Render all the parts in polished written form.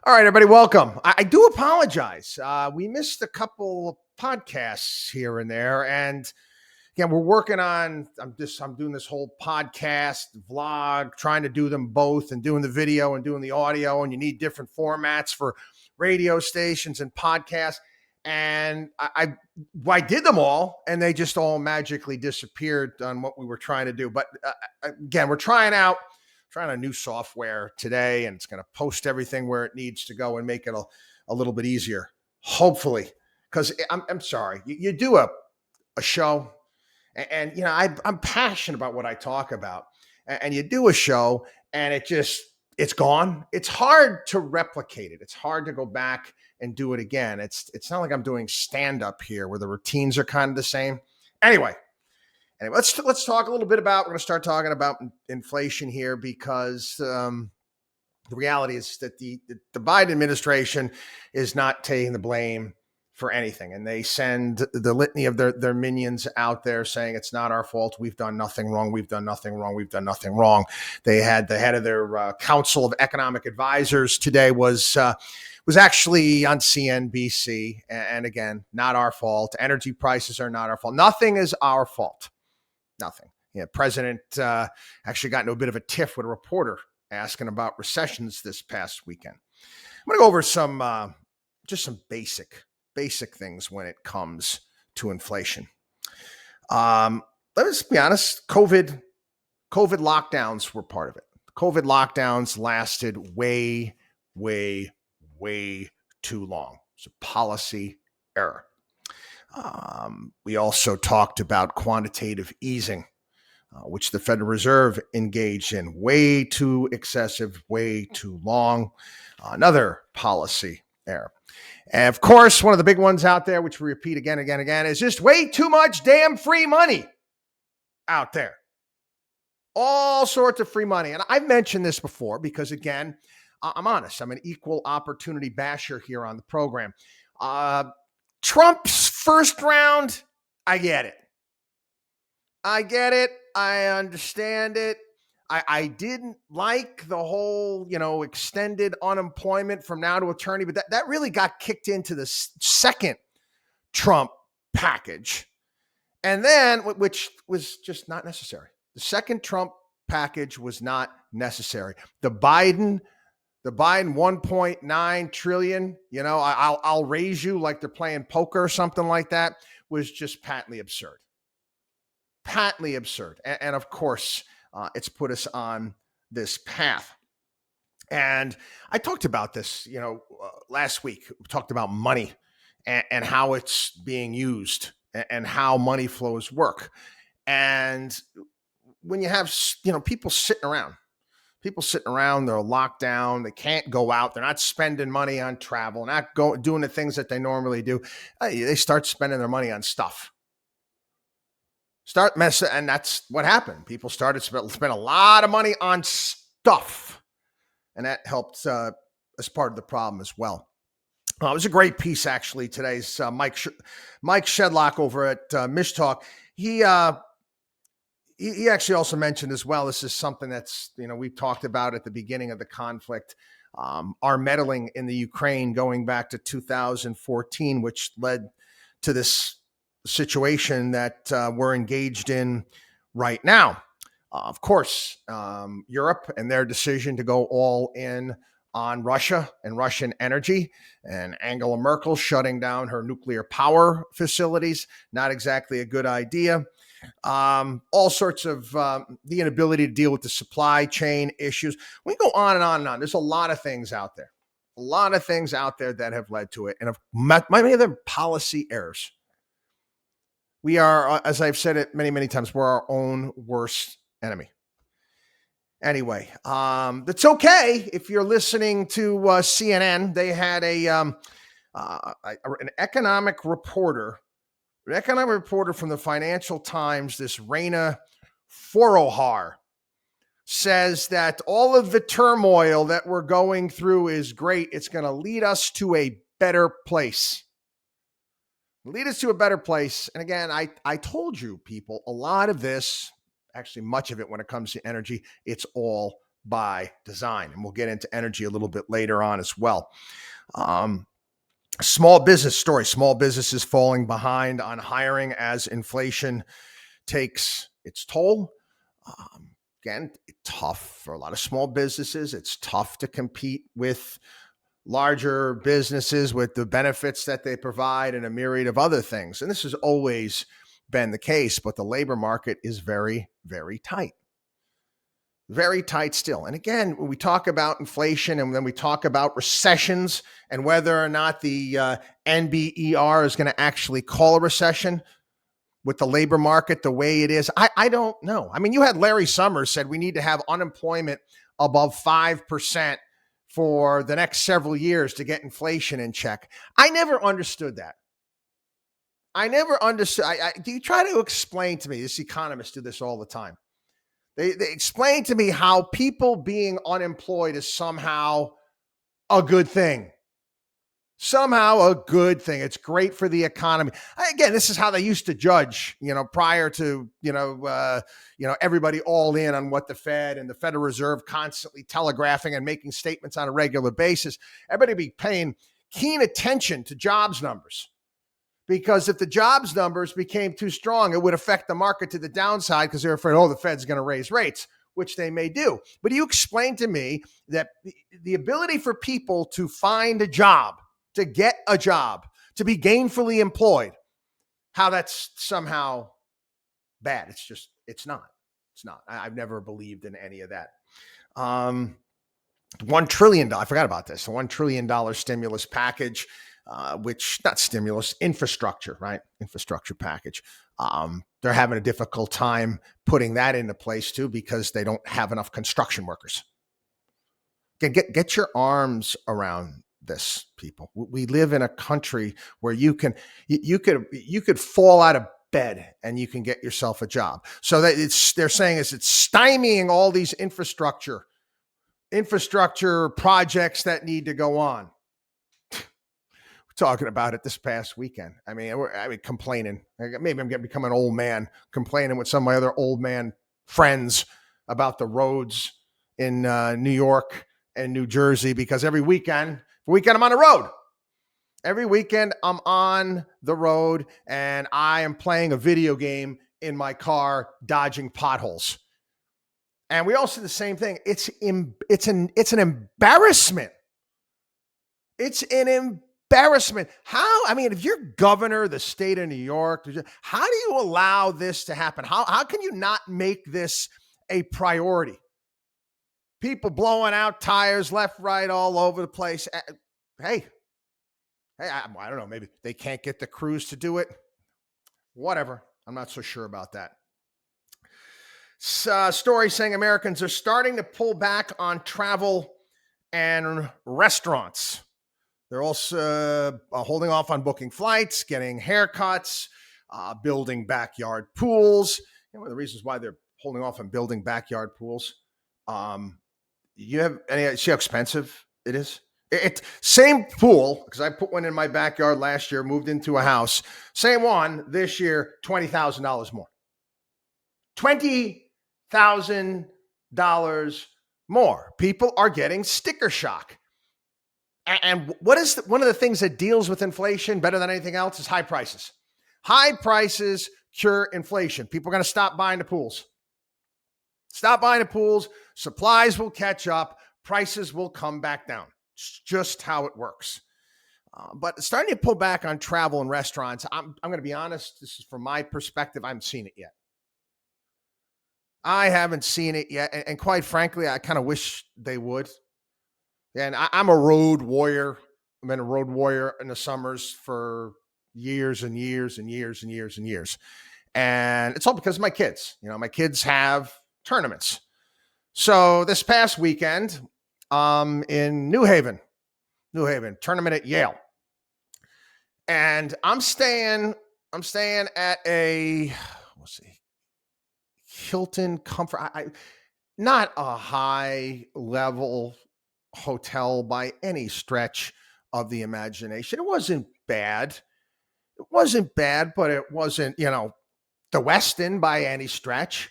All right, everybody, welcome. I do apologize. We missed a couple of podcasts here and there, and again, we're working on. I'm doing this whole podcast vlog, trying to do them both, and doing the video and doing the audio. And you need different formats for radio stations and podcasts. And I did them all, and they just all magically disappeared on what we were trying to do. But again, we're trying a new software today, and it's going to post everything where it needs to go and make it a little bit easier, hopefully. Because I'm sorry, you do a show, and you know I'm passionate about what I talk about, and you do a show, and it's gone. It's hard to replicate it. It's hard to go back and do it again. It's not like I'm doing stand up here where the routines are kind of the same. Anyway, let's talk a little bit about. We're going to start talking about inflation here because the reality is that the Biden administration is not taking the blame for anything, and they send the litany of their minions out there saying it's not our fault. We've done nothing wrong. We've done nothing wrong. We've done nothing wrong. They had the head of their Council of Economic Advisors today was actually on CNBC, and again, not our fault. Energy prices are not our fault. Nothing is our fault. Nothing. Yeah, President actually got into a bit of a tiff with a reporter asking about recessions this past weekend. I'm going to go over some basic things when it comes to inflation. Let's be honest. COVID lockdowns were part of it. COVID lockdowns lasted way too long. It's a policy error. We also talked about quantitative easing, which the Federal Reserve engaged in. Way too excessive, way too long. Another policy error. And of course, one of the big ones out there, which we repeat again, is just way too much damn free money out there. All sorts of free money. And I've mentioned this before because, again, I'm honest. I'm an equal opportunity basher here on the program. Trump's first round, I get it. I understand it. I didn't like the whole, extended unemployment from now to eternity, but that really got kicked into the second Trump package. And then, which was just not necessary. The second Trump package was not necessary. The Biden 1.9 trillion, I'll raise you like they're playing poker or something like that, was just patently absurd. Patently absurd. And of course, it's put us on this path. And I talked about this, last week. We talked about money and how it's being used and how money flows work. And when you have, people sitting around, they're locked down, they can't go out, they're not spending money on travel, not doing the things that they normally do. They start spending their money on stuff. And that's what happened. People started to spend a lot of money on stuff. And that helped as part of the problem as well. It was a great piece, actually, today's Mike Shedlock over at Mishtalk. He actually also mentioned as well, this is something that's, we talked about at the beginning of the conflict, our meddling in the Ukraine going back to 2014, which led to this situation that we're engaged in right now. Of course, Europe and their decision to go all in on Russia and Russian energy, and Angela Merkel shutting down her nuclear power facilities, not exactly a good idea. All sorts of the inability to deal with the supply chain issues. We go on and on and on. There's a lot of things out there. That have led to it. And many of them policy errors. We are, as I've said it many times, we're our own worst enemy. Anyway, that's okay. If you're listening to CNN, they had an economic reporter from the Financial Times, this Raina Forohar, says that all of the turmoil that we're going through is great. It's going to lead us to a better place. And again, I told you, people, a lot of this, actually much of it when it comes to energy, it's all by design. And we'll get into energy a little bit later on as well. Small business story. Small businesses falling behind on hiring as inflation takes its toll. Again, tough for a lot of small businesses. It's tough to compete with larger businesses with the benefits that they provide and a myriad of other things. And this has always been the case, but the labor market is very, very tight. Very tight still. And again, when we talk about inflation and then we talk about recessions and whether or not the NBER is going to actually call a recession with the labor market the way it is, I don't know. I mean, you had Larry Summers said we need to have unemployment above 5% for the next several years to get inflation in check. I never understood that. I never understood. Do you try to explain to me, this economists do this all the time. They explain to me how people being unemployed is somehow a good thing. Somehow a good thing. It's great for the economy. Again, this is how they used to judge, prior to, everybody all in on what the Fed and the Federal Reserve constantly telegraphing and making statements on a regular basis. Everybody be paying keen attention to jobs numbers. Because if the jobs numbers became too strong, it would affect the market to the downside because they're afraid, the Fed's going to raise rates, which they may do. But you explain to me that the ability for people to find a job, to get a job, to be gainfully employed, how that's somehow bad. It's not. I've never believed in any of that. $1 trillion, I forgot about this, a $1 trillion stimulus package. Which not stimulus, infrastructure, right? Infrastructure package. They're having a difficult time putting that into place too because they don't have enough construction workers. Get your arms around this, people. We live in a country where you could fall out of bed and you can get yourself a job. So that they're saying it's stymieing all these infrastructure projects that need to go on. Talking about it this past weekend. I mean, complaining. Maybe I'm becoming an old man, complaining with some of my other old man friends about the roads in New York and New Jersey, because every weekend I'm on the road. Every weekend I'm on the road and I am playing a video game in my car, dodging potholes. And we all see the same thing. It's an embarrassment. It's an embarrassment. If you're governor of the state of New York, how do you allow this to happen? How can you not make this a priority? People blowing out tires left, right, all over the place. Hey, I don't know. Maybe they can't get the crews to do it. Whatever. I'm not so sure about that. Story saying Americans are starting to pull back on travel and restaurants. They're also holding off on booking flights, getting haircuts, building backyard pools. One of the reasons why they're holding off on building backyard pools. You have any see how expensive it is? Same pool, because I put one in my backyard last year, moved into a house. Same one this year, $20,000 more. $20,000 more. People are getting sticker shock. And what is one of the things that deals with inflation better than anything else is high prices. High prices cure inflation. People are going to stop buying the pools. Stop buying the pools. Supplies will catch up. Prices will come back down. It's just how it works. But starting to pull back on travel and restaurants, I'm going to be honest. This is from my perspective. I haven't seen it yet. I haven't seen it yet. And quite frankly, I kind of wish they would. And I'm a road warrior. I've been a road warrior in the summers for years and years and years and years and years. And it's all because of my kids. My kids have tournaments. So this past weekend, in New Haven, tournament at Yale. And I'm staying at a, Hilton Comfort. Not a high level hotel by any stretch of the imagination. It wasn't bad. But it wasn't, the Westin by any stretch.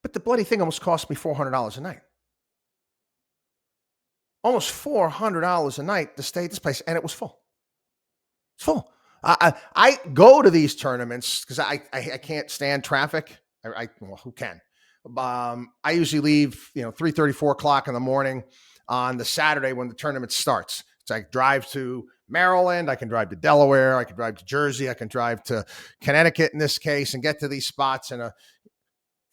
But the bloody thing almost cost me $400 a night. Almost $400 a night to stay at this place, and it was full. It's full. I go to these tournaments because I can't stand traffic. Well, who can? I usually leave 3:30, 4 o'clock in the morning on the Saturday when the tournament starts. So I drive to Maryland, I can drive to Delaware, I can drive to Jersey, I can drive to Connecticut in this case, and get to these spots in a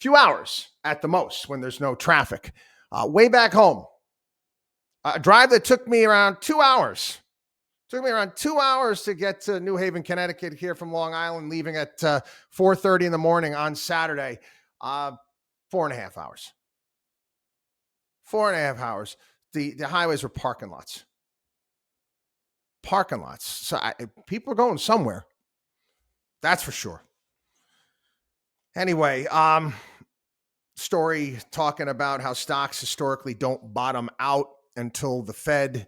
few hours at the most when there's no traffic. Way back home, a drive that took me around 2 hours. Took me around 2 hours to get to New Haven, Connecticut here from Long Island, leaving at 4:30 in the morning on Saturday. 4.5 hours. 4.5 hours. The highways were parking lots. Parking lots. So people are going somewhere. That's for sure. Anyway, story talking about how stocks historically don't bottom out until the Fed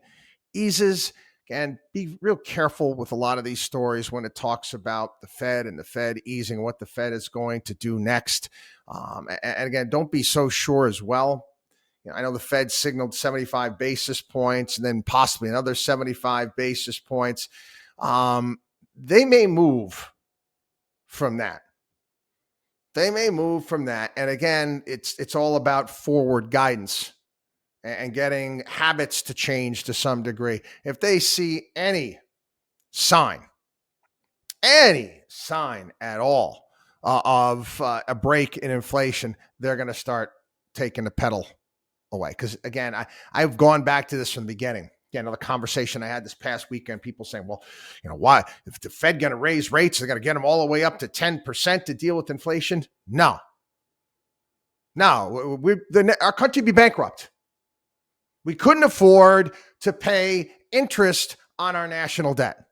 eases. And be real careful with a lot of these stories when it talks about the Fed and the Fed easing, what the Fed is going to do next. And again, don't be so sure as well. I know the Fed signaled 75 basis points and then possibly another 75 basis points. They may move from that. They may move from that. And again, it's all about forward guidance and getting habits to change to some degree. If they see any sign at all of a break in inflation, they're going to start taking the pedal away. Because again, I've gone back to this from the beginning. Again, another conversation I had this past weekend, people saying, well, why? If the Fed going to raise rates, they're going to get them all the way up to 10% to deal with inflation? No. Our country would be bankrupt. We couldn't afford to pay interest on our national debt.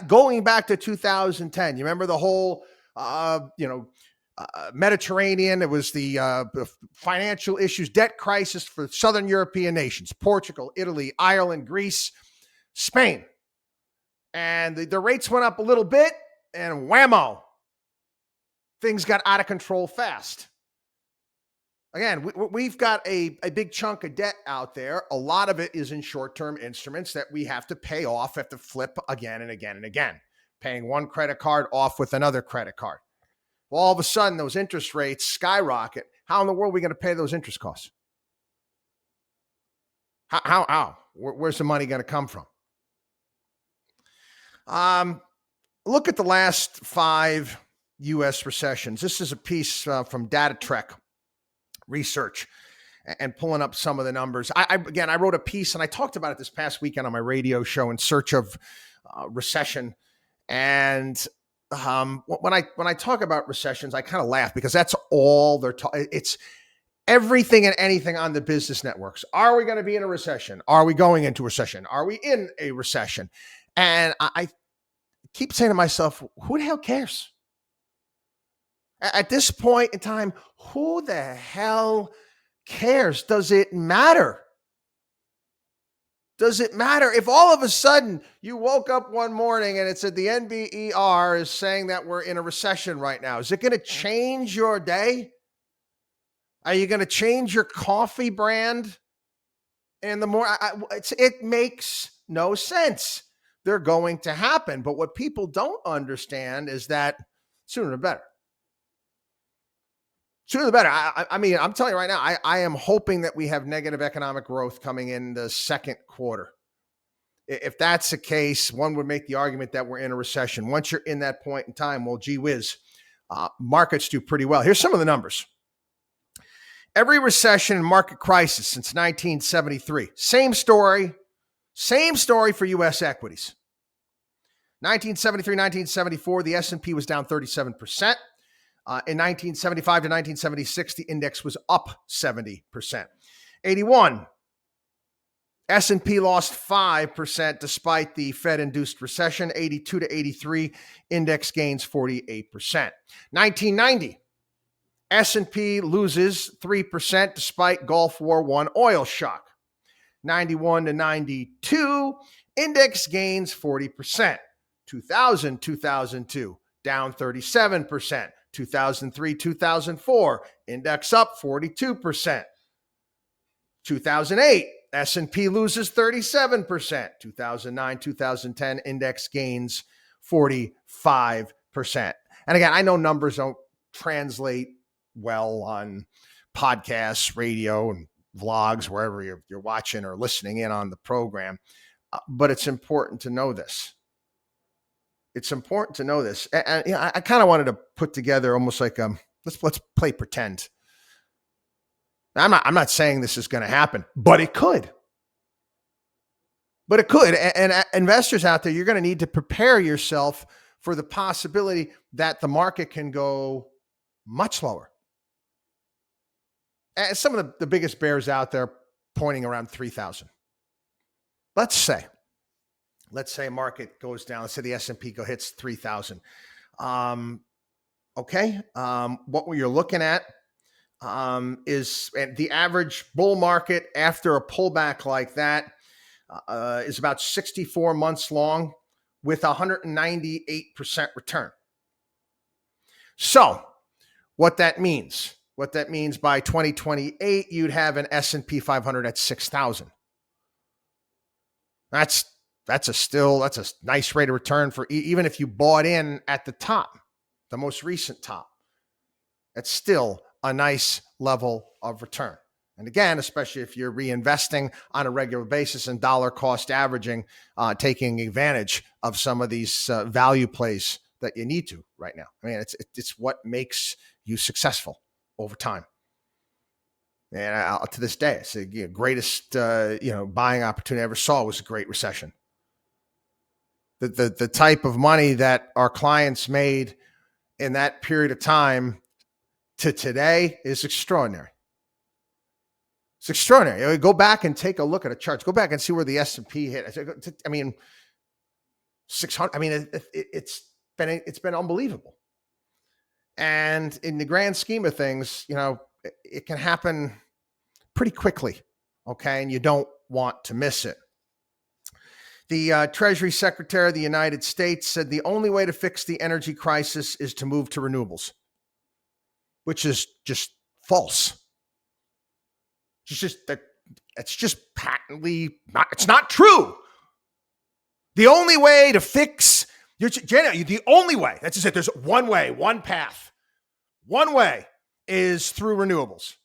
Going back to 2010, you remember the whole, Mediterranean. It was the financial issues, debt crisis for Southern European nations, Portugal, Italy, Ireland, Greece, Spain. And the rates went up a little bit and whammo, things got out of control fast. Again, we've got a big chunk of debt out there. A lot of it is in short-term instruments that we have to pay off, have to flip again and again and again, paying one credit card off with another credit card. Well, all of a sudden, those interest rates skyrocket. How in the world are we going to pay those interest costs? How? Where's the money going to come from? Look at the last 5 U.S. recessions. This is a piece from DataTrek research and pulling up some of the numbers. I wrote a piece and I talked about it this past weekend on my radio show, In Search of Recession. And when I talk about recessions, I kind of laugh because that's all they're talking. It's everything and anything on the business networks. Are we going to be in a recession? Are we going into a recession? Are we in a recession? And I keep saying to myself, who the hell cares? At this point in time, who the hell cares? Does it matter? Does it matter if all of a sudden you woke up one morning and it said the NBER is saying that we're in a recession right now? Is it going to change your day? Are you going to change your coffee brand? And the more it makes no sense. They're going to happen. But what people don't understand is that sooner the better. Sooner the better. I mean, I'm telling you right now, I am hoping that we have negative economic growth coming in the second quarter. If that's the case, one would make the argument that we're in a recession. Once you're in that point in time, well, gee whiz, markets do pretty well. Here's some of the numbers. Every recession and market crisis since 1973. Same story for U.S. equities. 1973, 1974, the S&P was down 37%. In 1975 to 1976, the index was up 70%. 81, S&P lost 5% despite the Fed-induced recession. 82 to 83, index gains 48%. 1990, S&P loses 3% despite Gulf War I oil shock. 91 to 92, index gains 40%. 2002, down 37%. 2003, 2004, index up 42%. 2008, S&P loses 37%. 2009, 2010, index gains 45%. And again, I know numbers don't translate well on podcasts, radio, and vlogs, wherever you're watching or listening in on the program. But it's important to know this. It's important to know this. And I kind of wanted to put together almost like let's play pretend. I'm not saying this is going to happen, but it could. But it could. And investors out there, you're going to need to prepare yourself for the possibility that the market can go much lower. And some of the biggest bears out there pointing around 3,000. Let's say market goes down. Let's say the S&P hits 3,000. Okay. What you're looking at is the average bull market after a pullback like that is about 64 months long with 198% return. So what that means by 2028, you'd have an S&P 500 at 6,000. That's a nice rate of return for even if you bought in at the top, the most recent top. It's still a nice level of return. And again, especially if you're reinvesting on a regular basis and dollar cost averaging, taking advantage of some of these value plays that you need to right now. I mean, it's what makes you successful over time. And to this day, it's the greatest buying opportunity I ever saw was a Great Recession. The type of money that our clients made in that period of time to today is extraordinary. It's extraordinary. Go back and take a look at a chart. Go back and see where the S&P hit. I mean, 600. I mean, it's been unbelievable. And in the grand scheme of things, it can happen pretty quickly. Okay, and you don't want to miss it. The Treasury Secretary of the United States said the only way to fix the energy crisis is to move to renewables, which is just false. It's just patently not. It's not true. The only way to fix the only way. That's just it. There's one way, one path. One way is through renewables.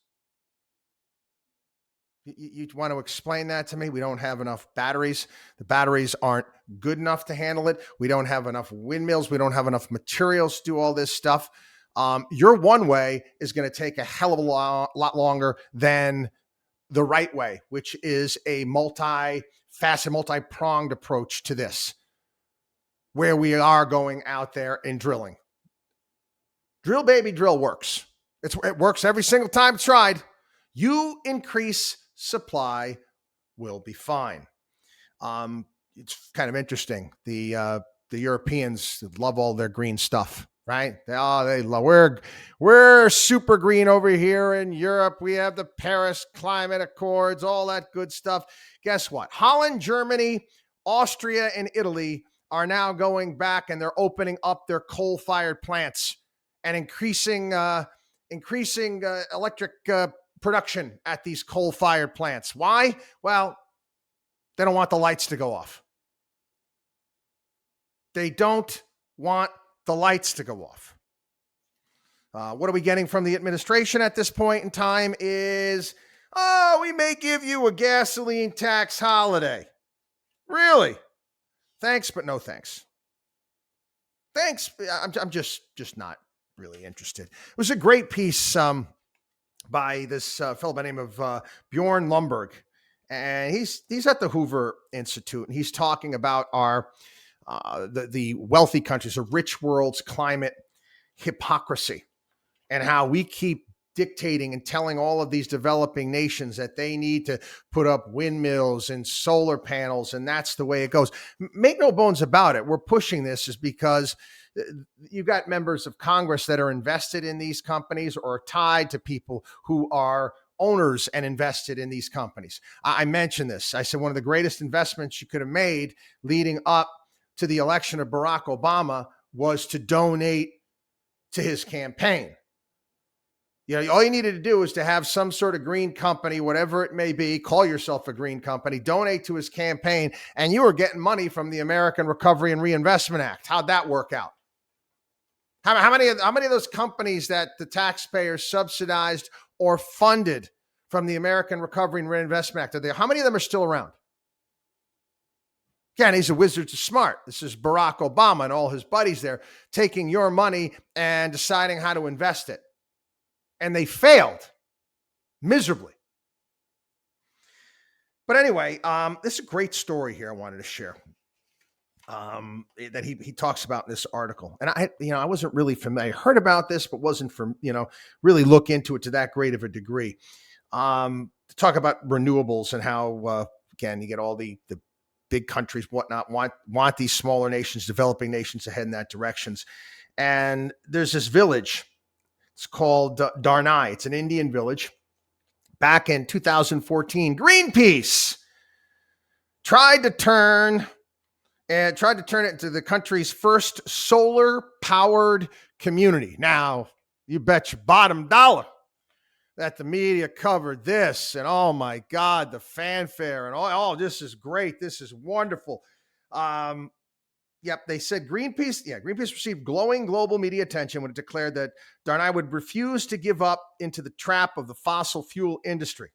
You want to explain that to me? We don't have enough batteries. The batteries aren't good enough to handle it. We don't have enough windmills. We don't have enough materials to do all this stuff. Your one way is going to take a hell of a lot longer than the right way, which is a multi-faceted, multi-pronged approach to this, where we are going out there and drilling. Drill, baby, drill works. It works every single time it's tried. You increase supply, will be fine. It's kind of interesting. The Europeans love all their green stuff, right? They love. We're super green over here in Europe. We have the Paris Climate Accords, all that good stuff. Guess what? Holland, Germany, Austria, and Italy are now going back and they're opening up their coal-fired plants and increasing electric production at these coal-fired plants. Why? Well, they don't want the lights to go off. They don't want the lights to go off. What are we getting from the administration at this point in time is, we may give you a gasoline tax holiday. Really? Thanks, but no thanks. Thanks. I'm just not really interested. It was a great piece by this fellow by the name of Bjorn Lomborg, and he's at the Hoover Institute, and he's talking about our the wealthy countries, the rich world's climate hypocrisy, and how we keep dictating and telling all of these developing nations that they need to put up windmills and solar panels, and that's the way it goes. Make no bones about it. We're pushing this is because you've got members of Congress that are invested in these companies or tied to people who are owners and invested in these companies. I mentioned this. I said one of the greatest investments you could have made leading up to the election of Barack Obama was to donate to his campaign. All you needed to do is to have some sort of green company, whatever it may be, call yourself a green company, donate to his campaign, and you were getting money from the American Recovery and Reinvestment Act. How'd that work out? How many of those companies that the taxpayers subsidized or funded from the American Recovery and Reinvestment Act, how many of them are still around? Again, he's a wizard of smart. This is Barack Obama and all his buddies there taking your money and deciding how to invest it. And they failed miserably. But anyway, this is a great story here I wanted to share that he talks about in this article. And I wasn't really familiar. I heard about this, but wasn't really look into it to that great of a degree. To talk about renewables and how, again, you get all the big countries, whatnot, want these smaller nations, developing nations to head in that directions. And there's this village. It's called Darnai. It's an Indian village. Back in 2014, Greenpeace tried to turn it into the country's first solar-powered community. Now, you bet your bottom dollar that the media covered this, and oh my God, the fanfare, and oh, this is great. This is wonderful. Yep, they said Greenpeace received glowing global media attention when it declared that Darnai would refuse to give up into the trap of the fossil fuel industry.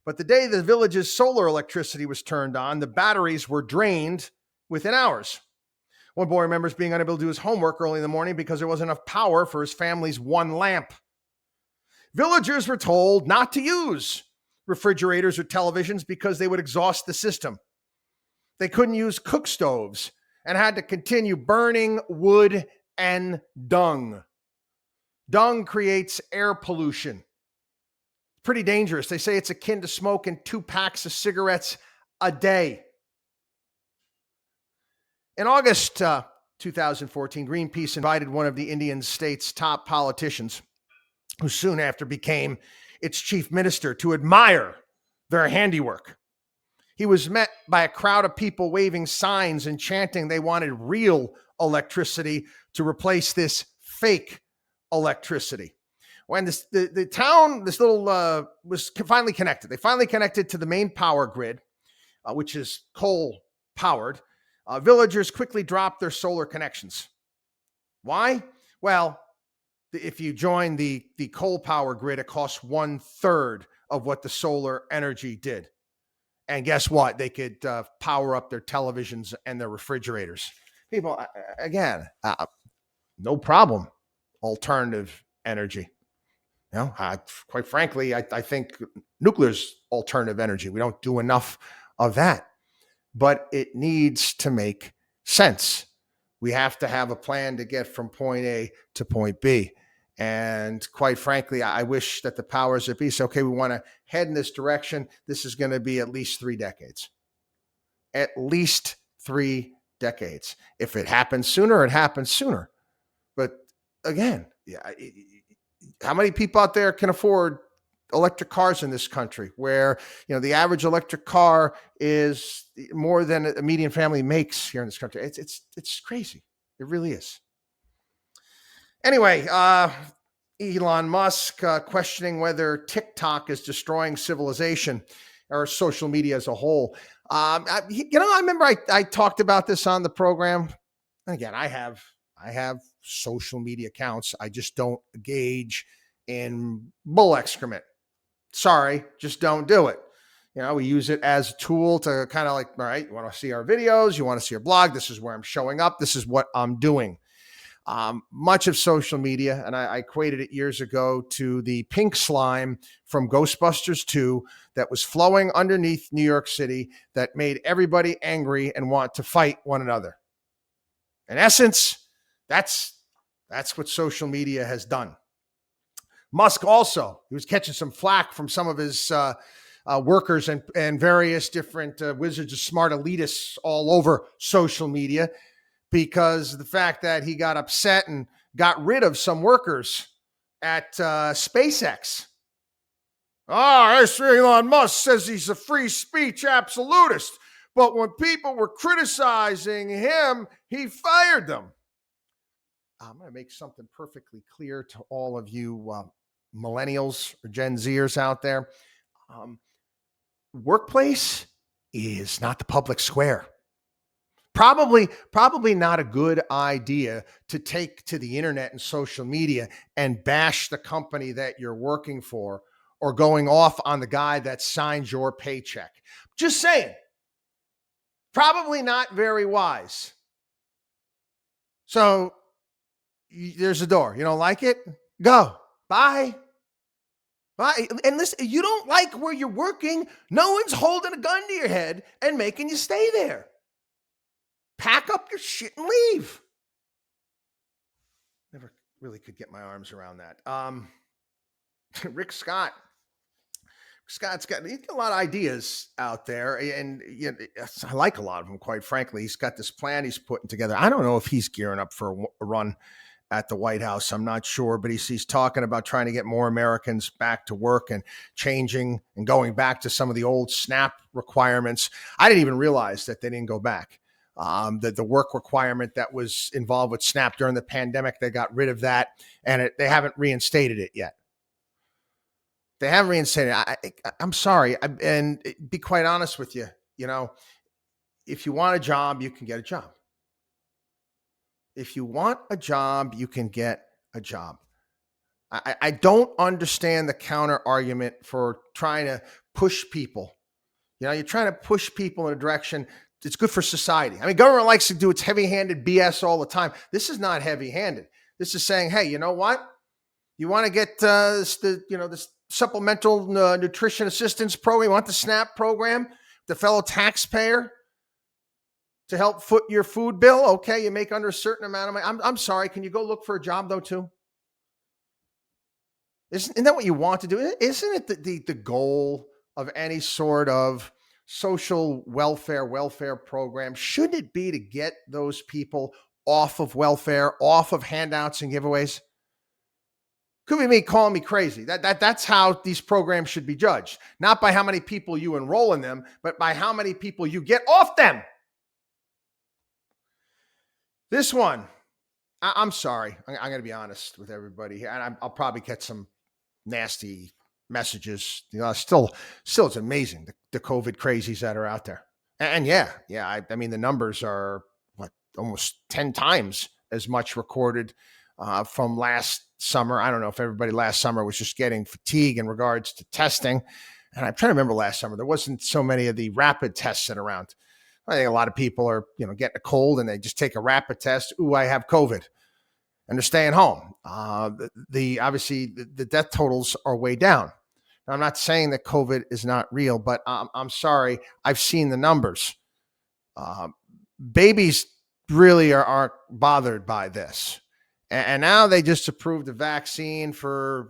But the day the village's solar electricity was turned on, the batteries were drained within hours. One boy remembers being unable to do his homework early in the morning because there wasn't enough power for his family's one lamp. Villagers were told not to use refrigerators or televisions because they would exhaust the system. They couldn't use cook stoves and had to continue burning wood and dung. Dung creates air pollution. Pretty dangerous. They say it's akin to smoking 2 packs of cigarettes a day. In August 2014, Greenpeace invited one of the Indian state's top politicians, who soon after became its chief minister, to admire their handiwork. He was met by a crowd of people waving signs and chanting they wanted real electricity to replace this fake electricity. When the town, was finally connected. They finally connected to the main power grid, which is coal powered. Villagers quickly dropped their solar connections. Why? Well, if you join the coal power grid, it costs 1/3 of what the solar energy did. And guess what? They could power up their televisions and their refrigerators. People, again, no problem. Alternative energy. Quite frankly, I think nuclear's alternative energy. We don't do enough of that, but it needs to make sense. We have to have a plan to get from point A to point B. And quite frankly, I wish that the powers that be say, okay, we want to head in this direction. This is going to be at least 3 decades. At least 3 decades. If it happens sooner, it happens sooner. But again, how many people out there can afford electric cars in this country where, the average electric car is more than a median family makes here in this country? It's crazy. It really is. Anyway, Elon Musk questioning whether TikTok is destroying civilization or social media as a whole. I remember I talked about this on the program. Again, I have social media accounts. I just don't engage in bull excrement. Sorry, just don't do it. We use it as a tool to kind of all right, you want to see our videos, you want to see our blog, this is where I'm showing up, this is what I'm doing. Much of social media, and I equated it years ago to the pink slime from Ghostbusters 2 that was flowing underneath New York City that made everybody angry and want to fight one another. In essence, that's what social media has done. Musk also, he was catching some flack from some of his workers and various different wizards of smart elitists all over social media, because of the fact that he got upset and got rid of some workers at SpaceX. Elon Musk says he's a free speech absolutist, but when people were criticizing him, he fired them. I'm going to make something perfectly clear to all of you millennials or Gen Zers out there. Workplace is not the public square. Probably not a good idea to take to the internet and social media and bash the company that you're working for or going off on the guy that signs your paycheck. Just saying. Probably not very wise. So there's a door. You don't like it? Go. Bye. Bye. And listen, you don't like where you're working. No one's holding a gun to your head and making you stay there. Pack up your shit and leave. Never really could get my arms around that. Rick Scott. Scott's got a lot of ideas out there, and I like a lot of them, quite frankly. He's got this plan he's putting together. I don't know if he's gearing up for a run at the White House. I'm not sure, but he's talking about trying to get more Americans back to work and changing and going back to some of the old SNAP requirements. I didn't even realize that they didn't go back. The work requirement that was involved with SNAP during the pandemic, they got rid of that, and they haven't reinstated it yet. They haven't reinstated it. I'm sorry. And be quite honest with you, if you want a job, you can get a job. If you want a job, you can get a job. I don't understand the counter argument for trying to push people. You're trying to push people in a direction it's good for society. I mean, government likes to do its heavy-handed BS all the time. This is not heavy-handed. This is saying, hey, you know what? You want to get this supplemental nutrition assistance program? You want the SNAP program? The fellow taxpayer to help foot your food bill? Okay, you make under a certain amount of money. I'm sorry. Can you go look for a job though too? Isn't that what you want to do? Isn't it the goal of any sort of social welfare program? Shouldn't it be to get those people off of welfare, off of handouts and giveaways? Could be me calling me crazy. That's how these programs should be judged. Not by how many people you enroll in them, but by how many people you get off them. This one, I'm sorry. I'm going to be honest with everybody here, and I'll probably get some nasty messages. Still, it's amazing the COVID crazies that are out there. And I mean, the numbers are almost 10 times as much recorded from last summer. I don't know if everybody last summer was just getting fatigue in regards to testing. And I'm trying to remember last summer, there wasn't so many of the rapid tests sitting around. I think a lot of people are, getting a cold and they just take a rapid test. Ooh, I have COVID. And they're staying home. Obviously the death totals are way down. Now, I'm not saying that COVID is not real, but I'm sorry. I've seen the numbers. Babies really aren't bothered by this. And now they just approved a vaccine for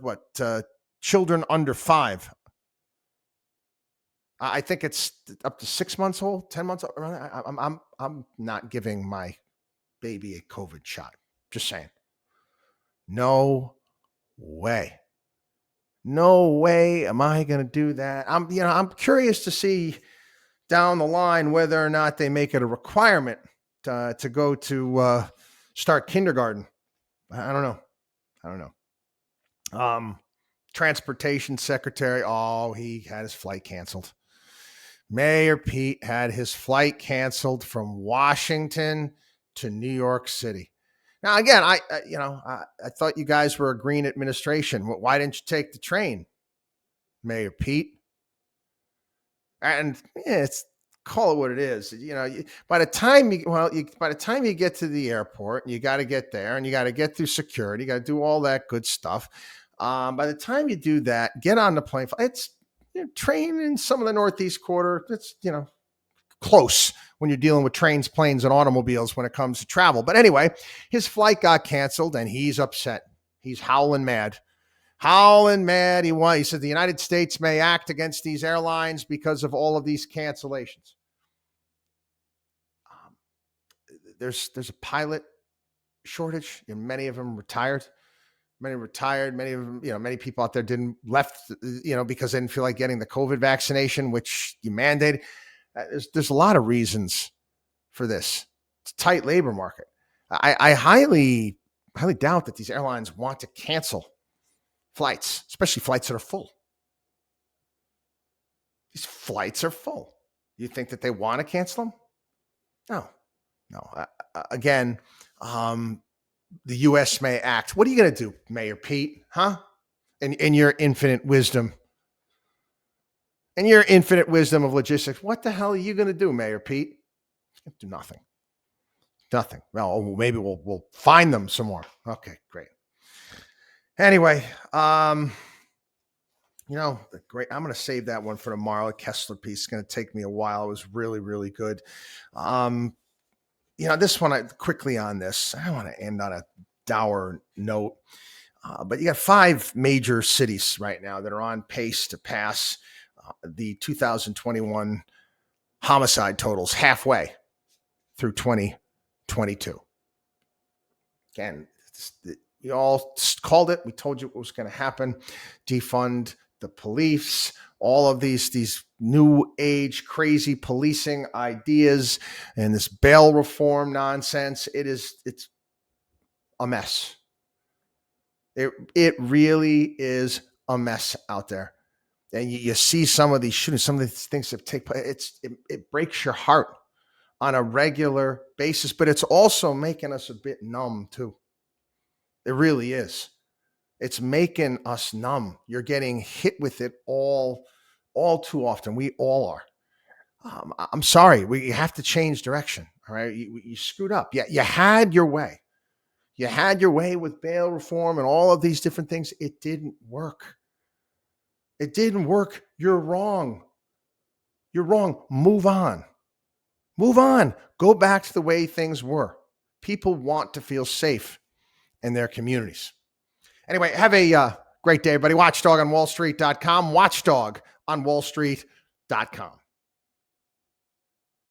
children under 5. I think it's up to 6 months old, 10 months old. I'm not giving my baby a COVID shot. Just saying. No way. No way am I going to do that. I'm curious to see down the line whether or not they make it a requirement to go to start kindergarten. I don't know. Transportation secretary. Oh, he had his flight canceled. Mayor Pete had his flight canceled from Washington to New York City. Now, again, I thought you guys were a green administration. Why didn't you take the train, Mayor Pete? And it's call it what it is. By the time you get to the airport, you got to get there, and you got to get through security. You got to do all that good stuff. By the time you do that, get on the plane. It's train in some of the Northeast quarter. It's close when you're dealing with trains, planes, and automobiles when it comes to travel. But anyway, his flight got canceled and he's upset. He's howling mad. He said the United States may act against these airlines because of all of these cancellations. There's a pilot shortage, and many of them retired. Many of them, many people out there left because they didn't feel like getting the COVID vaccination, which you mandated. There's a lot of reasons for this. It's a tight labor market. I highly highly doubt that these airlines want to cancel flights, especially flights that are full. These flights are full. You think that they want to cancel them? No. Again, the U.S. may act. What are you going to do, Mayor Pete? Huh? In your infinite wisdom. In your infinite wisdom of logistics, what the hell are you going to do, Mayor Pete? Do nothing. Nothing. Well, maybe we'll find them some more. Okay, great. Anyway, great. I'm going to save that one for tomorrow. A Kessler piece is going to take me a while. It was really, really good. This one, quickly on this, I don't want to end on a dour note, but you got 5 major cities right now that are on pace to pass the 2021 homicide totals halfway through 2022. Again, we all called it. We told you what was going to happen. Defund the police, all of these new age crazy policing ideas and this bail reform nonsense. It's a mess. It really is a mess out there. And you see some of these shootings, some of these things that take place. It breaks your heart on a regular basis, but it's also making us a bit numb too. It really is. It's making us numb. You're getting hit with it all too often. We all are. I'm sorry. We have to change direction. All right. You screwed up. Yeah. You had your way. You had your way with bail reform and all of these different things. It didn't work. It didn't work. You're wrong. You're wrong. Move on. Move on. Go back to the way things were. People want to feel safe in their communities. Anyway, have a great day, everybody. Watchdog on wallstreet.com. Watchdog on wallstreet.com.